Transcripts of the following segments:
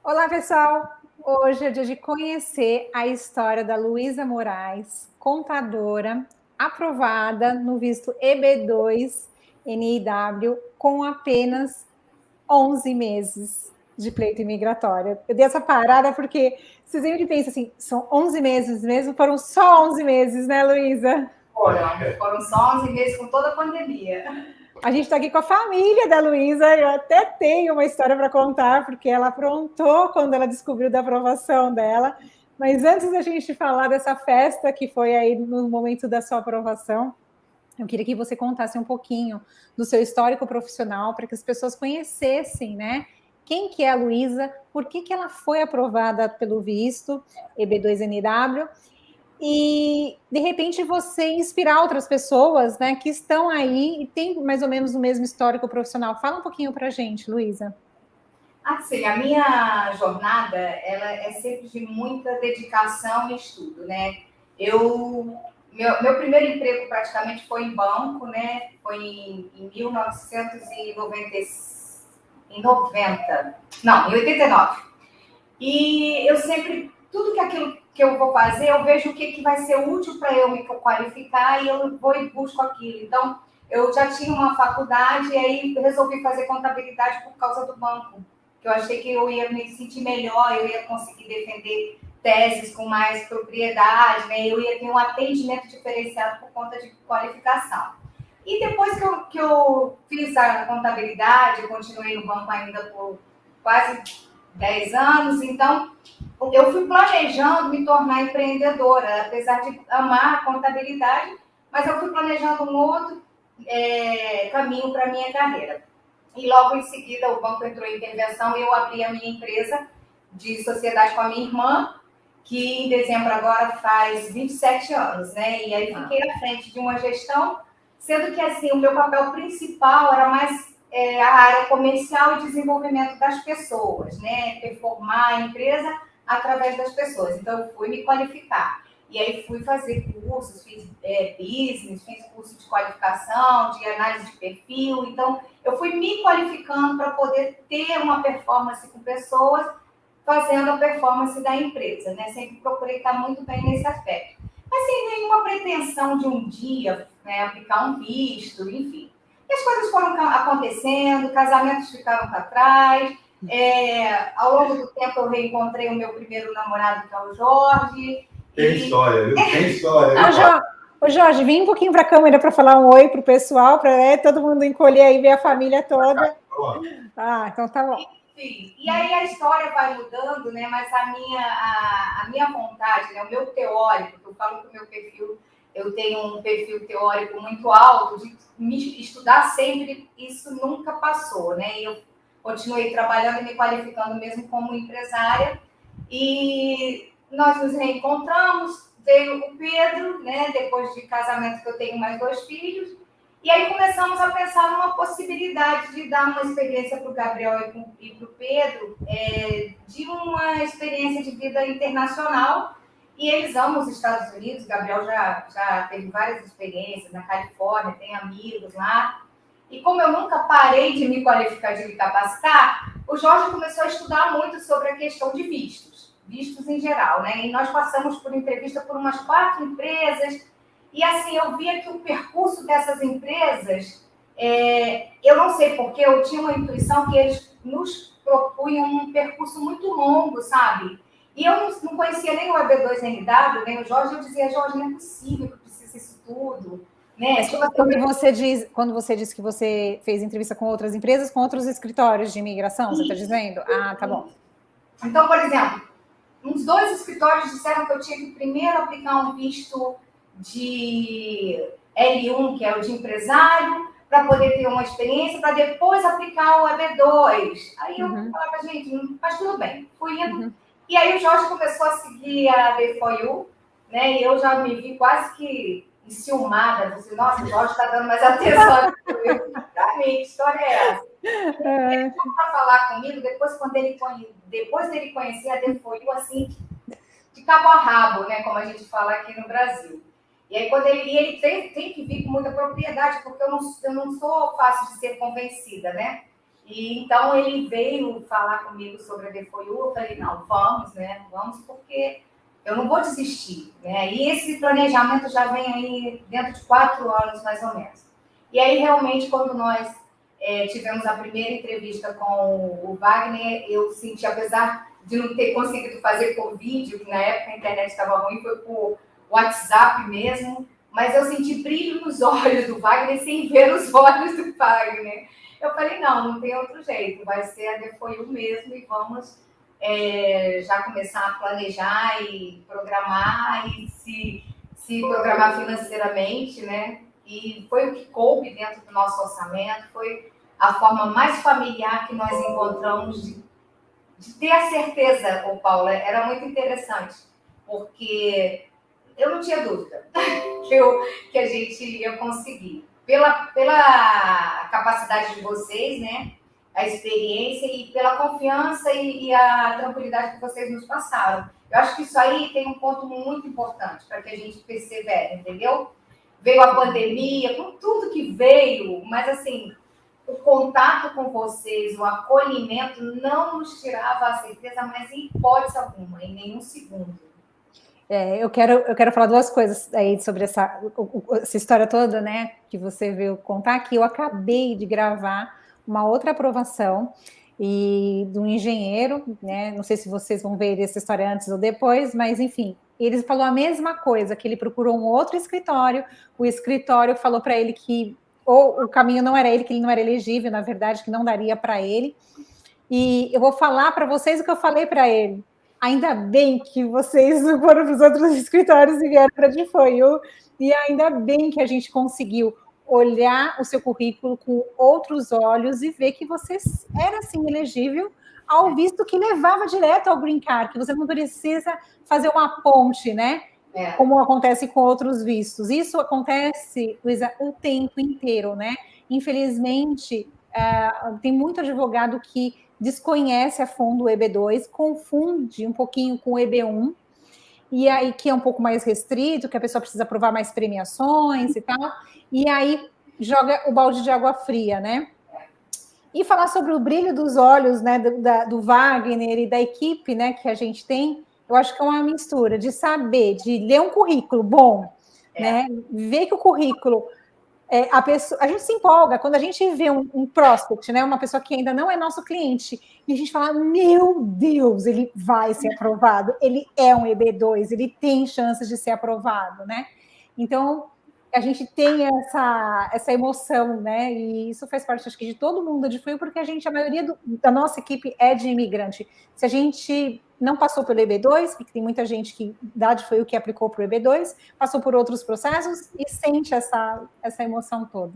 Olá, pessoal! Hoje é dia de conhecer a história da Luísa Moraes, contadora, aprovada no visto EB2 NIW com apenas 11 meses de pleito imigratório. Eu dei essa parada porque vocês sempre pensam assim, são 11 meses mesmo? Foram só 11 meses, né, Luísa? Foram só 11 meses com toda a pandemia. A gente está aqui com a família da Luísa, eu até tenho uma história para contar, porque ela aprontou quando ela descobriu da aprovação dela. Mas antes da gente falar dessa festa que foi aí no momento da sua aprovação, eu queria que você contasse um pouquinho do seu histórico profissional, para que as pessoas conhecessem, né? Quem que é a Luísa, por que ela foi aprovada pelo visto EB2NW, e de repente você inspirar outras pessoas, né, que estão aí e tem mais ou menos o mesmo histórico profissional. Fala um pouquinho para a gente, Luísa. Assim, a minha jornada, ela é sempre de muita dedicação e estudo, né? Meu primeiro emprego praticamente foi em banco, né? Foi em 1990, não, em 89. E eu sempre, tudo que aquilo que eu vou fazer, eu vejo o que vai ser útil para eu me qualificar e eu vou e busco aquilo. Então, eu já tinha uma faculdade e aí resolvi fazer contabilidade por causa do banco, que eu achei que eu ia me sentir melhor, eu ia conseguir defender teses com mais propriedade, né? Eu ia ter um atendimento diferenciado por conta de qualificação. E depois que eu fiz a contabilidade, eu continuei no banco ainda por quase 10 anos, então eu fui planejando me tornar empreendedora, apesar de amar a contabilidade, mas eu fui planejando um outro caminho para a minha carreira. E logo em seguida o banco entrou em intervenção e eu abri a minha empresa de sociedade com a minha irmã, que em dezembro agora faz 27 anos, né? E aí fiquei à frente de uma gestão, sendo que assim, o meu papel principal era mais a área comercial e desenvolvimento das pessoas, né? Performar a empresa através das pessoas. Então, eu fui me qualificar. E aí fui fazer cursos, fiz business, fiz curso de qualificação, de análise de perfil. Então, eu fui me qualificando para poder ter uma performance com pessoas, fazendo a performance da empresa, né? Sempre procurei estar muito bem nesse aspecto. Mas sem nenhuma pretensão de um dia, né, aplicar um visto, enfim. E as coisas foram acontecendo, casamentos ficaram para trás. Ao longo do tempo eu reencontrei o meu primeiro namorado, que é o Jorge. Tem história, viu? Tem história. Viu? Ô, Jorge, vem um pouquinho para a câmera para falar um oi para o pessoal, para todo mundo encolher aí, ver a família toda. Ah, então tá bom. Enfim, e aí a história vai mudando, né? Mas a minha vontade, né? O meu teórico, que eu falo que o meu perfil, eu tenho um perfil teórico muito alto, de me estudar sempre, isso nunca passou, né? E eu continuei trabalhando e me qualificando mesmo como empresária. E nós nos reencontramos, veio o Pedro, né? Depois de casamento que eu tenho mais 2 filhos. E aí começamos a pensar numa possibilidade de dar uma experiência para o Gabriel e para o Pedro, de uma experiência de vida internacional. E eles amam os Estados Unidos, o Gabriel já teve várias experiências na Califórnia, tem amigos lá. E como eu nunca parei de me qualificar, de me capacitar, o Jorge começou a estudar muito sobre a questão de vistos em geral, né? E nós passamos por entrevista por umas 4 empresas. E assim, eu via que o percurso dessas empresas, eu não sei porque, eu tinha uma intuição que eles nos propunham um percurso muito longo, sabe? E eu não conhecia nem o EB2NW, nem o Jorge, eu dizia, Jorge, não é possível que precisa isso tudo. Né? Mas quando você diz que você fez entrevista com outras empresas, com outros escritórios de imigração, você está dizendo? Ah, tá bom. Então, por exemplo, uns 2 escritórios disseram que eu tinha que primeiro aplicar um visto de L1, que é o de empresário, para poder ter uma experiência, para depois aplicar o EB2. Aí eu falava, gente, mas tudo bem, fui indo. E aí o Jorge começou a seguir a B4U, né? E eu já me vi quase que enciumada. Disse, nossa, o Jorge está dando mais atenção para mim, que história é essa? Ele para falar comigo, depois dele conhecer a B4U, assim, de cabo a rabo, né? Como a gente fala aqui no Brasil. E aí, quando ele tem que vir com muita propriedade, porque eu não sou fácil de ser convencida, né? E então ele veio falar comigo sobre a DFOIU, eu falei, não, vamos, né? Vamos, porque eu não vou desistir, né? E esse planejamento já vem aí dentro de 4 anos, mais ou menos. E aí, realmente, quando nós tivemos a primeira entrevista com o Wagner, eu senti, apesar de não ter conseguido fazer por vídeo, que na época a internet estava ruim, foi por WhatsApp mesmo, mas eu senti brilho nos olhos do Wagner sem ver os olhos do Wagner. Eu falei, não tem outro jeito, vai ser a DFOIU mesmo e vamos já começar a planejar e programar e se programar financeiramente, né? E foi o que coube dentro do nosso orçamento, foi a forma mais familiar que nós encontramos de ter a certeza, Paula, era muito interessante, porque eu não tinha dúvida que a gente ia conseguir. Pela capacidade de vocês, né? A experiência e pela confiança e a tranquilidade que vocês nos passaram. Eu acho que isso aí tem um ponto muito importante para que a gente persevere, entendeu? Veio a pandemia, com tudo que veio, mas assim, o contato com vocês, o acolhimento não nos tirava a certeza, mas em hipótese alguma, em nenhum segundo. Eu quero falar 2 coisas aí sobre essa história toda, né, que você veio contar, que eu acabei de gravar uma outra aprovação e de um engenheiro, né, não sei se vocês vão ver essa história antes ou depois, mas enfim, ele falou a mesma coisa, que ele procurou um outro escritório, o escritório falou para ele que ou o caminho não era ele, que ele não era elegível, na verdade, que não daria para ele, e eu vou falar para vocês o que eu falei para ele. Ainda bem que vocês foram para os outros escritórios e vieram para a DFOIU, e ainda bem que a gente conseguiu olhar o seu currículo com outros olhos e ver que você era, sim, elegível ao visto que levava direto ao Green Card, que você não precisa fazer uma ponte, né? Como acontece com outros vistos. Isso acontece, Luísa, o tempo inteiro, né? Infelizmente, tem muito advogado que desconhece a fundo o EB2, confunde um pouquinho com o EB1, e aí que é um pouco mais restrito, que a pessoa precisa provar mais premiações e tal, e aí joga o balde de água fria, né? E falar sobre o brilho dos olhos, né, do Wagner e da equipe, né, que a gente tem, eu acho que é uma mistura de saber, de ler um currículo bom, né, ver que o currículo a gente se empolga quando a gente vê um prospect, né, uma pessoa que ainda não é nosso cliente, e a gente fala, meu Deus, ele vai ser aprovado, ele é um EB2, ele tem chances de ser aprovado, né? Então, a gente tem essa emoção, né? E isso faz parte, acho que, de todo mundo de DFOIU, porque a maioria da nossa equipe é de imigrante. Se a gente não passou pelo EB2, porque tem muita gente que da DFOIU que aplicou para o EB2, passou por outros processos e sente essa emoção toda.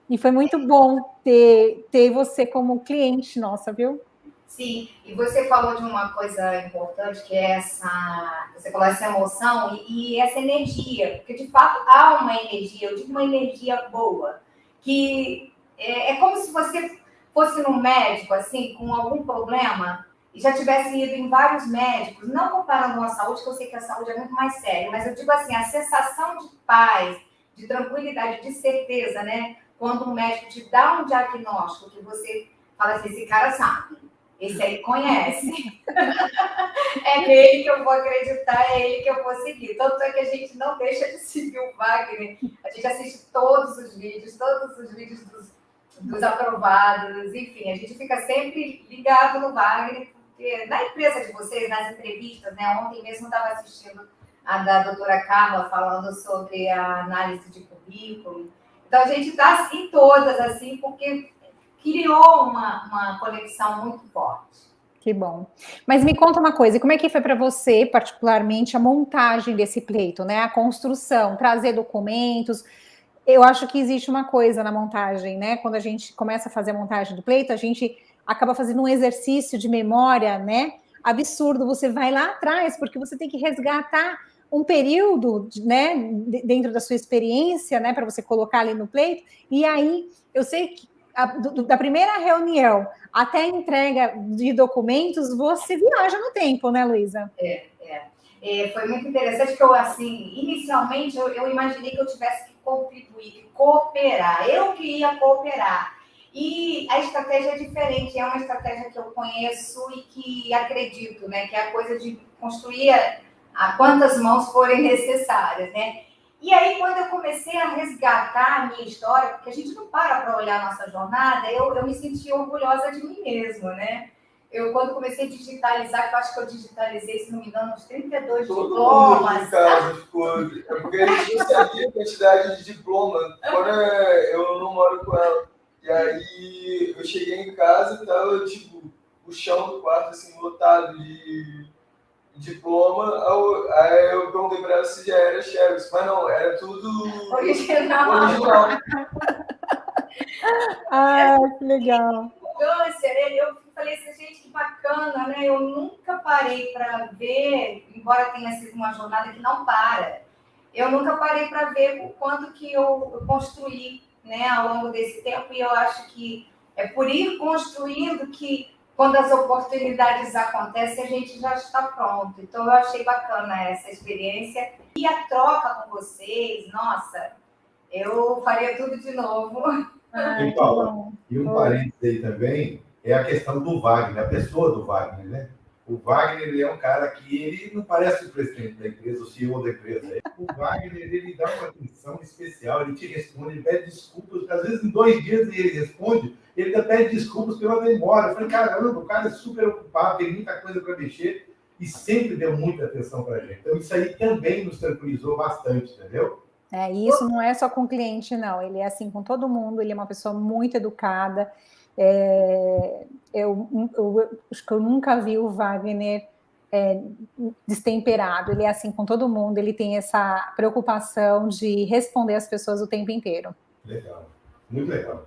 E foi muito bom ter você como cliente nossa, viu? Sim, e você falou de uma coisa importante, que é você falou essa emoção e essa energia, porque de fato há uma energia, eu digo uma energia boa, que é como se você fosse num médico, assim, com algum problema, e já tivesse ido em vários médicos, não comparando com a saúde, que eu sei que a saúde é muito mais séria, mas eu digo assim, a sensação de paz, de tranquilidade, de certeza, né? Quando um médico te dá um diagnóstico que você fala assim, esse cara sabe, esse aí conhece. É nele que eu vou acreditar, é ele que eu vou seguir. Tanto é que a gente não deixa de seguir o Wagner. A gente assiste todos os vídeos dos aprovados, enfim, a gente fica sempre ligado no Wagner, porque na empresa de vocês, nas entrevistas, né? Ontem mesmo eu estava assistindo a da doutora Carla falando sobre a análise de currículo. Então a gente está em todas, assim, porque criou uma conexão muito forte. Que bom. Mas me conta uma coisa, como é que foi para você, particularmente, a montagem desse pleito, né? A construção, trazer documentos. Eu acho que existe uma coisa na montagem, né? Quando a gente começa a fazer a montagem do pleito, a gente acaba fazendo um exercício de memória, né? Absurdo. Você vai lá atrás, porque você tem que resgatar um período, né? Dentro da sua experiência, né? Para você colocar ali no pleito. E aí, eu sei que da primeira reunião até a entrega de documentos, você viaja no tempo, né, Luísa? Foi muito interessante que eu, assim, inicialmente eu imaginei que eu tivesse que contribuir, que cooperar. Eu que ia cooperar. E a estratégia é diferente, é uma estratégia que eu conheço e que acredito, né? Que é a coisa de construir a quantas mãos forem necessárias, né? E aí, quando eu comecei a resgatar a minha história, porque a gente não para olhar a nossa jornada, eu me senti orgulhosa de mim mesma, né? Eu, quando comecei a digitalizar, que eu acho que eu digitalizei, se não me engano, uns 32 Todo diplomas. mundo aqui em casa ficou... É porque a gente não sabia a quantidade de diploma. Agora eu não moro com ela. E aí eu cheguei em casa e tava, tipo, o chão do quarto, assim, lotado de diploma. Aí eu perguntei pra ela se já era Xerox, mas não, era tudo original. Ah, que legal. Câncer, eu falei assim, gente, que bacana, né? Eu nunca parei para ver, embora tenha sido uma jornada que não para, eu nunca parei para ver o quanto que eu construí, né, ao longo desse tempo, e eu acho que é por ir construindo que, quando as oportunidades acontecem, a gente já está pronto. Então, eu achei bacana essa experiência. E a troca com vocês, nossa, eu faria tudo de novo. E, Paula, e um parênteses aí também é a questão do Wagner, a pessoa do Wagner, né? O Wagner, ele é um cara que ele não parece o presidente da empresa, o CEO da empresa. O Wagner, ele dá uma atenção especial, ele te responde, ele pede desculpas. Às vezes, em 2 dias, ele responde, ele ainda pede desculpas pela demora. Eu falei, caramba, o cara é super ocupado, tem muita coisa para mexer e sempre deu muita atenção para a gente. Então, isso aí também nos tranquilizou bastante, entendeu? E isso não é só com o cliente, não. Ele é assim com todo mundo, ele é uma pessoa muito educada. Eu acho que eu nunca vi o Wagner destemperado. Ele é assim com todo mundo, ele tem essa preocupação de responder as pessoas o tempo inteiro. Legal, muito legal.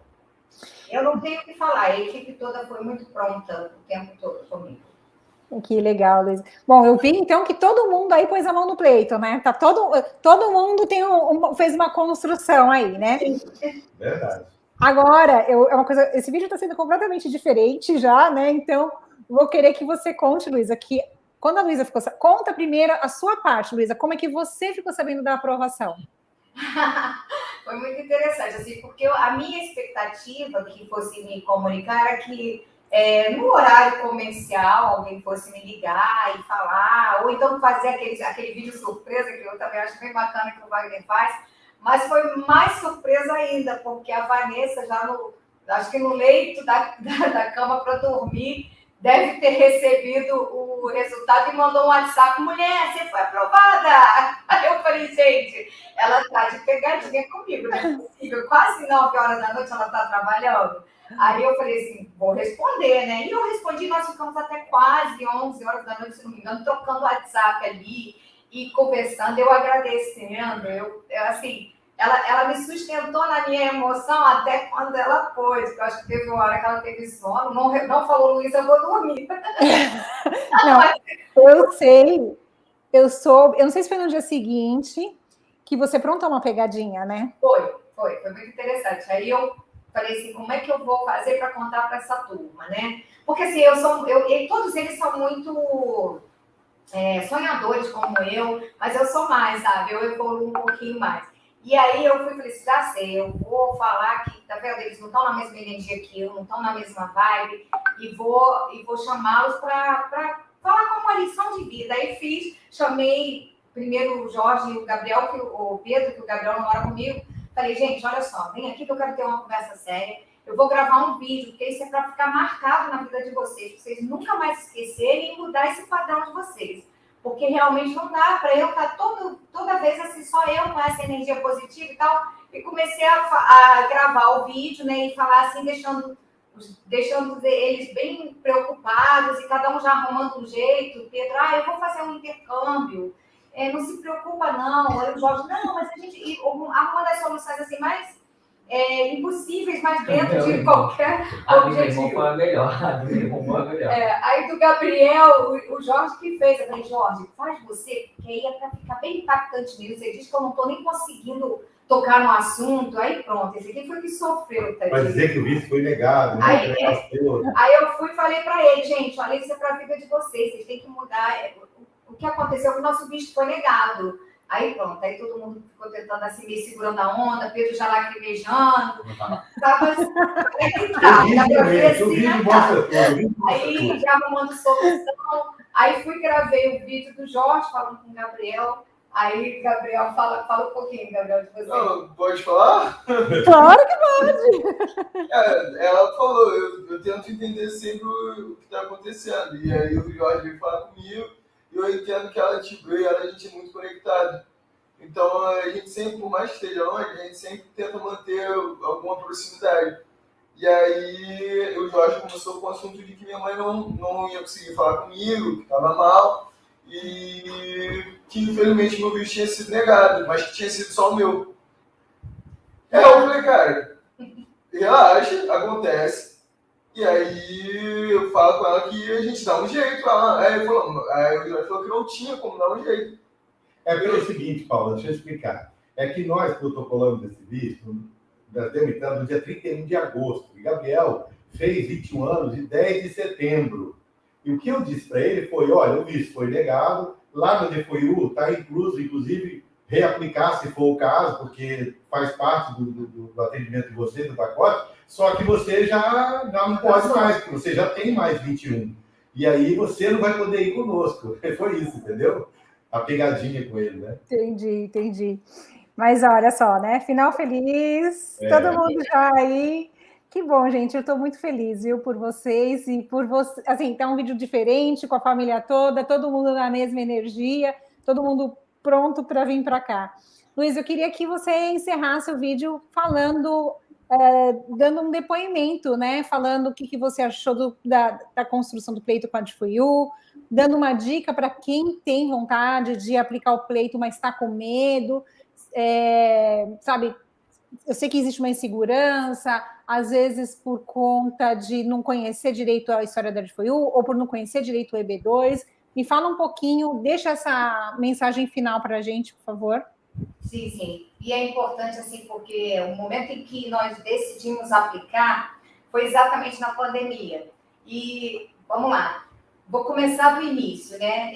Eu não tenho o que falar, a equipe toda foi muito pronta o tempo todo comigo. Que legal, Luiz. Bom, eu vi então que todo mundo aí pôs a mão no pleito, né? Tá todo mundo fez uma construção aí, né? Verdade. Agora, esse vídeo está sendo completamente diferente já, né? Então, vou querer que você conte, Luísa, que quando a Luísa conta primeiro a sua parte, Luísa, como é que você ficou sabendo da aprovação? Foi muito interessante, assim, porque a minha expectativa que fosse me comunicar era que no horário comercial alguém fosse me ligar e falar, ou então fazer aquele vídeo surpresa, que eu também acho bem bacana que o Wagner faz, mas foi mais surpresa ainda, porque a Vanessa já acho que no leito da cama para dormir, deve ter recebido o resultado e mandou um WhatsApp, mulher, você foi aprovada! Aí eu falei, gente, ela tá de pegadinha comigo, não é possível, quase 9 horas da noite ela tá trabalhando. Aí eu falei assim, vou responder, né? E eu respondi, nós ficamos até quase 11 horas da noite, se não me engano, trocando WhatsApp ali e conversando, eu agradecendo, assim, ela me sustentou na minha emoção até quando ela pôde, porque eu acho que teve uma hora que ela teve sono, não falou, Luísa, eu vou dormir. Não, eu sei, eu não sei se foi no dia seguinte que você aprontou uma pegadinha, né? Foi muito interessante. Aí eu falei assim, como é que eu vou fazer para contar para essa turma, né? Porque assim, todos eles são muito sonhadores como eu, mas eu sou mais, sabe? Eu evoluo um pouquinho mais. E aí eu falei assim, já sei, eu vou falar que, tá vendo? Eles não estão na mesma energia que eu, não estão na mesma vibe, e vou chamá-los para falar como uma lição de vida. Aí chamei primeiro o Jorge e o Gabriel, o Pedro, que o Gabriel não mora comigo. Falei, gente, olha só, vem aqui que eu quero ter uma conversa séria. Eu vou gravar um vídeo, porque isso é para ficar marcado na vida de vocês, para vocês nunca mais esquecerem e mudar esse padrão de vocês. Porque realmente não dá para eu estar toda vez assim, só eu com essa energia positiva e tal. E comecei a gravar o vídeo, né? E falar assim, deixando eles bem preocupados e cada um já arrumando um jeito. Pedro, eu vou fazer um intercâmbio. Não se preocupa, não. Aí o Jorge, não, mas a gente arruma das soluções assim mais impossíveis, mas dentro de qualquer objetivo. Foi a melhor. Aí do Gabriel, o Jorge que fez. Eu falei, Jorge, faz você, porque aí é para ficar bem impactante mesmo. Você diz que eu não estou nem conseguindo tocar no assunto. Aí pronto, esse aqui foi que sofreu. Vai dizer que o visto foi negado. Né? Aí eu fui e falei para ele, gente, olha, isso é para a vida de vocês têm que mudar. O que aconteceu é que o nosso visto foi negado. Aí pronto, aí todo mundo ficou tentando assim, meio segurando a onda, Pedro já lacrimejando. Tava assim, o vídeo mostra tudo. Aí já arrumando solução. Aí gravei o vídeo do Jorge falando com o Gabriel. Aí, Gabriel, fala um pouquinho, Gabriel, de você. Não, pode falar? Claro que pode! Ela falou, eu tento entender sempre o que está acontecendo. E aí o Jorge veio falar comigo, e eu entendo que ela, tipo, eu e ela, a gente é muito conectado. Então, a gente sempre, por mais que esteja longe, a gente sempre tenta manter alguma proximidade. E aí o Jorge começou com o assunto de que minha mãe não ia conseguir falar comigo, que estava mal, e que infelizmente meu visto tinha sido negado, mas que tinha sido só o meu. Aí eu falei, cara, relaxa, acontece. E aí eu falo com ela que a gente dá um jeito. Aí o Jorge falou que não tinha como dar um jeito. É pelo seguinte, Paula, deixa eu explicar. É que nós protocolamos esse visto, nós demitamos no dia 31 de agosto. E Gabriel fez 21 anos de 10 de setembro. E o que eu disse para ele foi, olha, o visto foi negado, lá no DFOIU está incluso, inclusive, reaplicar se for o caso, porque faz parte do atendimento de você, do pacote, só que você já não pode mais, porque você já tem mais 21. E aí você não vai poder ir conosco. Foi isso, entendeu? A pegadinha com ele, né? Entendi. Mas olha só, né? Final feliz, todo mundo já aí. Que bom, gente. Eu estou muito feliz, viu, por vocês e por você. Assim, tá um vídeo diferente com a família toda, todo mundo na mesma energia, todo mundo pronto para vir para cá. Luiz, eu queria que você encerrasse o vídeo falando, dando um depoimento, né? Falando o que você achou da construção do pleito com a DFOIU, dando uma dica para quem tem vontade de aplicar o pleito, mas está com medo, sabe? Eu sei que existe uma insegurança, às vezes por conta de não conhecer direito a história da DFOIU ou por não conhecer direito o EB2. Me fala um pouquinho, deixa essa mensagem final para a gente, por favor. Sim. E é importante, assim, porque o momento em que nós decidimos aplicar foi exatamente na pandemia. E, vamos lá, vou começar do início, né?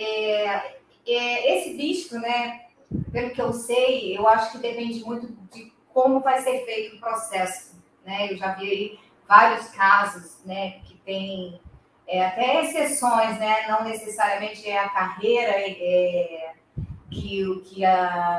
Esse visto, né, pelo que eu sei, eu acho que depende muito de como vai ser feito o processo, né? Eu já vi vários casos, né, que tem até exceções, né? Não necessariamente é a carreira que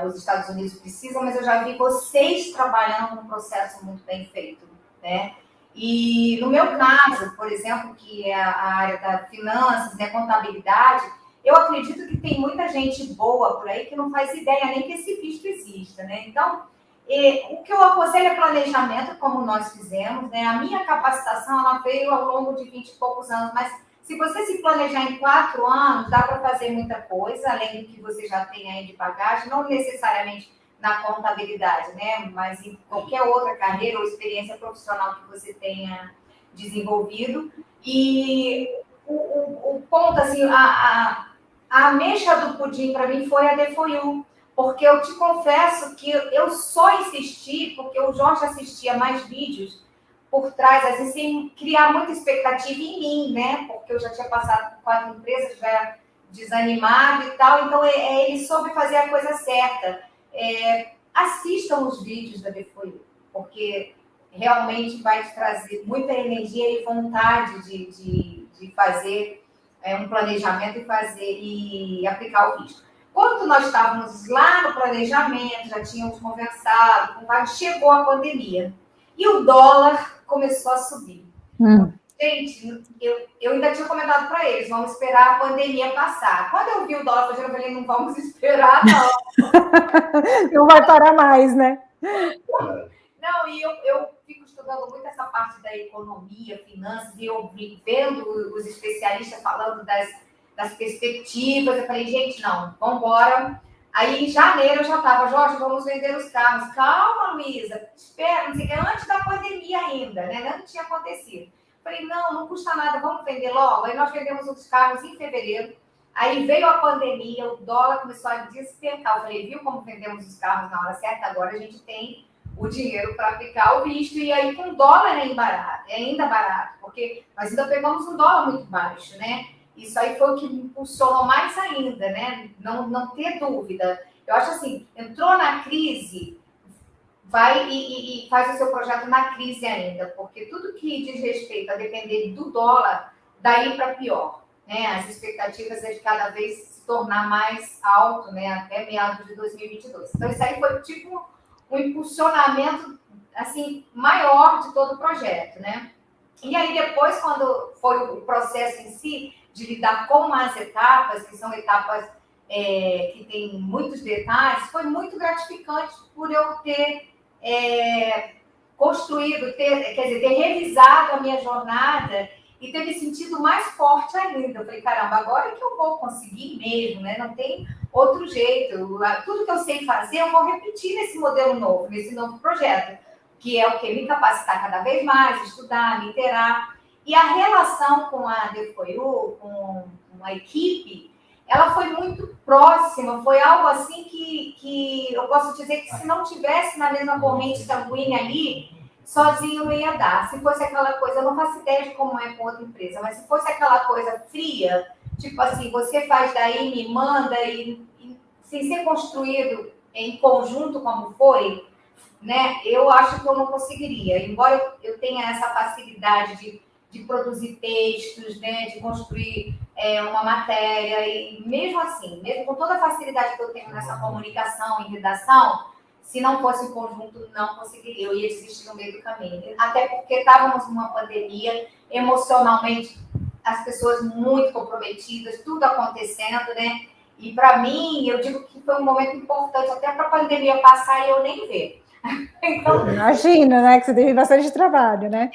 os Estados Unidos precisam, mas eu já vi vocês trabalhando num processo muito bem feito, né? E no meu caso, por exemplo, que é a área da finanças, né, contabilidade, eu acredito que tem muita gente boa por aí que não faz ideia nem que esse visto exista, né? Então, o que eu aconselho é planejamento, como nós fizemos, né? A minha capacitação, ela veio ao longo de 20 e poucos anos, mas se você se planejar em 4 anos, dá para fazer muita coisa, além do que você já tem aí de bagagem, não necessariamente na contabilidade, né? Mas em qualquer outra carreira ou experiência profissional que você tenha desenvolvido. E o ponto, assim, a ameixa do pudim para mim foi a DFOIU, porque eu te confesso que eu só insisti, porque o Jorge assistia mais vídeos por trás, às vezes, sem criar muita expectativa em mim, né? Porque eu já tinha passado por 4 empresas, já era desanimado e tal, então ele soube fazer a coisa certa. Assistam os vídeos da DFOIU, porque realmente vai te trazer muita energia e vontade de fazer um planejamento e aplicar o visto. Quando nós estávamos lá no planejamento, já tínhamos conversado com vários, chegou a pandemia e o dólar começou a subir. Gente, eu ainda tinha comentado para eles, vamos esperar a pandemia passar. Quando eu vi o dólar, eu falei, não vamos esperar, não. Não vai parar mais, né? Não, e eu fico estudando muito essa parte da economia, finanças, e eu vendo os especialistas falando das perspectivas. Eu falei, gente, não, vamos embora. Aí, em janeiro, eu já estava, Jorge, vamos vender os carros. Calma, Luísa, espera, não sei o que, antes da pandemia ainda, né? Não tinha acontecido. Falei, não custa nada, vamos vender logo. Aí nós vendemos os carros em fevereiro. Aí veio a pandemia, o dólar começou a despencar. Eu falei, viu como vendemos os carros na hora certa? Agora a gente tem o dinheiro para aplicar o visto. E aí, com o dólar ainda barato, porque nós ainda pegamos um dólar muito baixo, né? Isso aí foi o que me impulsionou mais ainda, né? Não ter dúvida. Eu acho assim, entrou na crise, vai e faz o seu projeto na crise ainda, porque tudo que diz respeito a depender do dólar, daí para pior, né? As expectativas é de cada vez se tornar mais alto, né? Até meados de 2022. Então, isso aí foi tipo um impulsionamento, assim, maior de todo o projeto, né? E aí, depois, quando foi o processo em si, de lidar com as etapas, que são etapas que tem muitos detalhes, foi muito gratificante por eu ter construído, quer dizer, ter revisado a minha jornada e ter me sentido mais forte ainda. Eu falei, caramba, agora é que eu vou conseguir mesmo, né? Não tem outro jeito. Tudo que eu sei fazer, eu vou repetir nesse modelo novo, nesse novo projeto, que é o que? Me capacitar cada vez mais, estudar, me interar. E a relação com a DFOIU, com a equipe, ela foi muito próxima, foi algo assim que eu posso dizer que se não tivesse na mesma corrente sanguínea ali, sozinho não ia dar. Se fosse aquela coisa, eu não faço ideia de como é com outra empresa, mas se fosse aquela coisa fria, tipo assim, você faz daí, me manda, e sem ser construído em conjunto como foi, né, eu acho que eu não conseguiria. Embora eu tenha essa facilidade de produzir textos, né, de construir uma matéria, e mesmo assim, mesmo com toda a facilidade que eu tenho nessa comunicação e redação, se não fosse em conjunto, não conseguiria, eu ia desistir no meio do caminho. Até porque estávamos numa pandemia, emocionalmente, as pessoas muito comprometidas, tudo acontecendo, né? E para mim, eu digo que foi um momento importante, até para a pandemia passar e eu nem ver. Então, imagina, né? Que você teve bastante trabalho, né?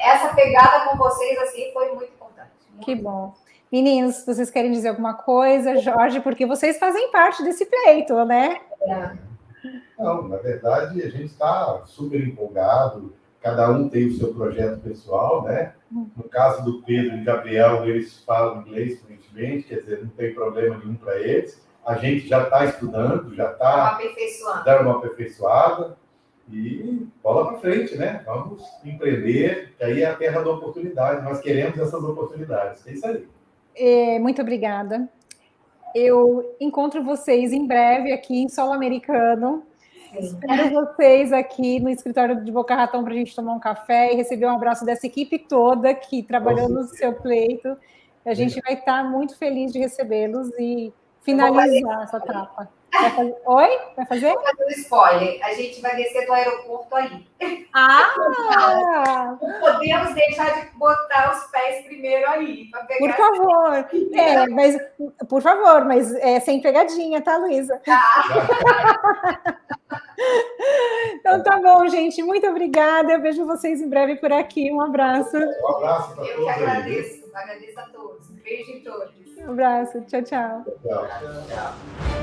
Essa pegada com vocês, assim, foi muito importante. Que bom. Meninos, vocês querem dizer alguma coisa? Jorge, porque vocês fazem parte desse pleito, né? Não, na verdade, a gente está super empolgado, cada um tem o seu projeto pessoal, né? No caso do Pedro e Gabriel, eles falam inglês fluentemente, quer dizer, não tem problema nenhum para eles. A gente já está estudando, já está dando uma aperfeiçoada e bola para frente, né? Vamos empreender, que aí é a terra da oportunidade. Nós queremos essas oportunidades. É isso aí. Muito obrigada. Eu encontro vocês em breve aqui em Solo Americano. Espero vocês aqui no escritório de Boca Raton para a gente tomar um café e receber um abraço dessa equipe toda que trabalhou no seu pleito. A gente vai estar muito feliz de recebê-los e finalizar essa etapa. Oi? Vai fazer? Vou fazer um spoiler. A gente vai descer do aeroporto aí. Ah! Não podemos deixar de botar os pés primeiro aí. Por favor. Mas, por favor, mas sem pegadinha, tá, Luísa? Então tá bom, gente. Muito obrigada. Eu vejo vocês em breve por aqui. Um abraço. Um abraço para todos. Eu que agradeço. Agradeço a todos. Beijo em todos. Um abraço. Tchau, tchau. Tchau.